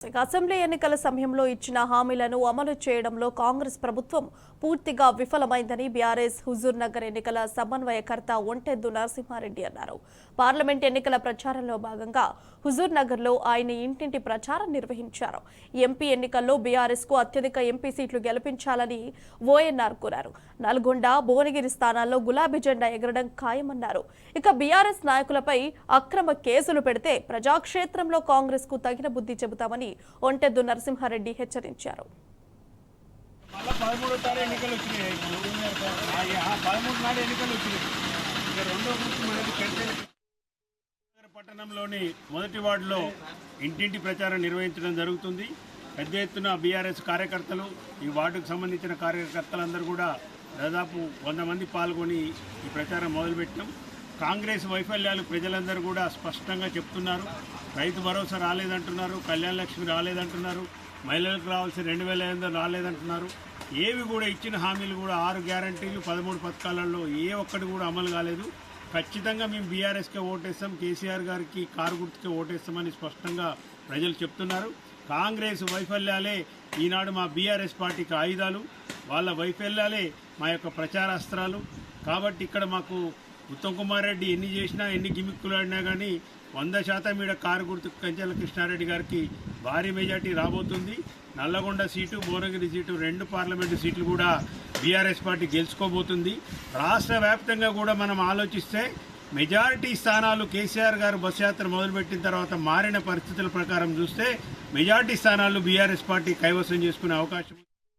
Assembly ఎన్నికల సమయంలో ఇచ్చిన హామీలను అమలు చేయడంలో కాంగ్రెస్ ప్రభుత్వం పూర్తిగా విఫలమైందని బీఆర్ఎస్ హుజూర్ నగర్ ఎన్నికల సమన్వయకర్త ఒంటెద్దు నరసింహారెడ్డి అన్నారు. పార్లమెంట్ ఎన్నికల ప్రచారంలో భాగంగా హుజూర్ నగర్లో ఆయన ఇంటింటి ప్రచారం నిర్వహించారు. ఎంపీ ఎన్నికల్లో బీఆర్ఎస్ కు అత్యధిక ఎంపీ సీట్లు గెలిపించాలని ఓఎన్ఆర్ కోరారు. నల్గొండ, భువనగిరి స్థానాల్లో గులాబీ జెండా ఎగరడం ఖాయమన్నారు. ఇక బీఆర్ఎస్ నాయకులపై అక్రమ కేసులు పెడితే ప్రజాక్షేత్రంలో కాంగ్రెస్ కు తగిన బుద్ధి చెబుతామని ఒంటెద్దు నరసింహారెడ్డి హెచ్చరించారు. పట్టణంలోని మొదటి వార్డులో ఇంటింటి ప్రచారం నిర్వహించడం జరుగుతుంది. పెద్ద ఎత్తున బీఆర్ఎస్ కార్యకర్తలు, ఈ వార్డుకు సంబంధించిన కార్యకర్తలందరూ కూడా దాదాపు 100 మంది పాల్గొని ఈ ప్రచారం మొదలుపెట్టాం. కాంగ్రెస్ వైఫల్యాలు ప్రజలందరూ కూడా స్పష్టంగా చెప్తున్నారు. రైతు భరోసా రాలేదంటున్నారు, కళ్యాణ లక్ష్మి రాలేదంటున్నారు, మహిళలకు రావాల్సిన 2,500 రాలేదంటున్నారు. ఏవి కూడా ఇచ్చిన హామీలు కూడా 6 గ్యారంటీలు 13 పథకాలలో ఏ ఒక్కటి కూడా అమలు కాలేదు. ఖచ్చితంగా మేము బీఆర్ఎస్కే ఓటేస్తాం, కేసీఆర్ గారికి కారు గుర్తుకే ఓటేస్తామని స్పష్టంగా ప్రజలు చెప్తున్నారు. కాంగ్రెస్ వైఫల్యాలే ఈనాడు మా బీఆర్ఎస్ పార్టీకి ఆయుధాలు, వాళ్ళ వైఫల్యాలే మా యొక్క ప్రచారాస్త్రాలు. కాబట్టి ఇక్కడ మాకు ఉత్తమ్ కుమార్ రెడ్డి ఎన్ని చేసినా, ఎన్ని గిమిక్కులు ఆడినా కానీ 100% ఈడ కారు గుర్తు కంచెల కృష్ణారెడ్డి గారికి భారీ మెజార్టీ రాబోతుంది. Nalgonda seat, Bhuvanagiri seat 2 parliament సీట్లు కూడా బీఆర్ఎస్ పార్టీ గెలుచుకోబోతుంది. రాష్ట్ర వ్యాప్తంగా కూడా మనం ఆలోచిస్తే మెజారిటీ స్థానాలు కేసీఆర్ గారు బస్ యాత్ర మొదలుపెట్టిన తర్వాత మారిన పరిస్థితుల ప్రకారం చూస్తే మెజారిటీ స్థానాలు బీఆర్ఎస్ పార్టీ కైవసం చేసుకునే అవకాశం